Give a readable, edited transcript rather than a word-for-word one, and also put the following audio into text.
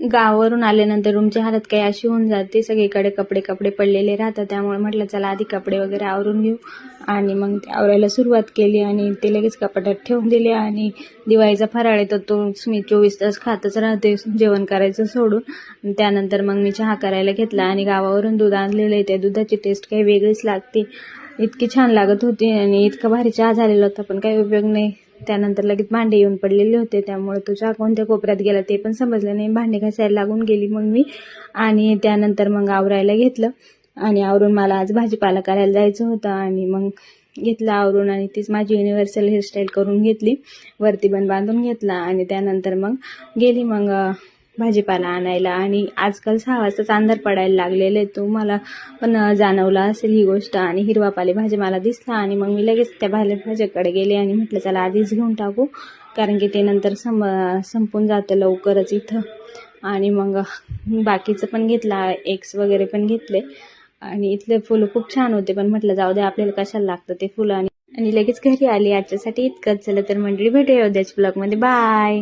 गावावरून आल्यानंतर रूमची हालत काही अशी होऊन जाते, सगळीकडे कपडे कपडे पडलेले राहतात. त्यामुळे म्हटलं चला आधी कपडे वगैरे आवरून घेऊ आणि मग ते आवरायला सुरुवात केली आणि ते लगेच कपाटात ठेवून दिले. आणि दिवाळीचा फराळ येतो तो मी 24 तास खातच राहते जेवण करायचं सोडून. त्यानंतर मग मी चहा करायला घेतला आणि गावावरून दूध आणलेलं आहे. त्या दुधाची टेस्ट काही वेगळीच लागते, इतकी छान लागत होती आणि इतका भारी चहा झालेला होता, पण काही उपयोग नाही. त्यानंतर लगेच भांडे येऊन पडलेले होते, त्यामुळे तो चहा कोणत्या कोपऱ्यात गेला ते पण समजलं नाही. भांडे घासायला लागून गेली मग मी. आणि त्यानंतर मग आवरायला घेतलं आणि आवरून मला आज भाजीपाला करायला जायचं होतं आणि मग घेतलं आवरून आणि तीच माझी युनिव्हर्सल हेअरस्टाईल करून घेतली, वरती पण बांधून घेतला आणि त्यानंतर मग गेली मग भाजीपाला आणायला. आणि आजकाल 6 वाजताच अंधार पडायला लागलेले, तुम्हाला पण जाणवलं असेल ही गोष्ट. आणि हिरवा पालेभाज्या मला दिसला आणि मग मी लगेच त्या पालेभाज्याकडे गेले आणि म्हटलं चला आधीच घेऊन टाकू, कारण की ते नंतर संपून जातं लवकरच इथं. आणि मग बाकीचं पण घेतला, एग्स वगैरे पण घेतले. आणि इथले फुलं खूप छान होते, पण म्हटलं जाऊ दे आपल्याला कशाला लागतं ते फुलं. आणि लगेच घरी आली. आजच्यासाठी इतकंच. चला तर मंडळी, भेटूया उद्याच्या ब्लॉगमध्ये. बाय.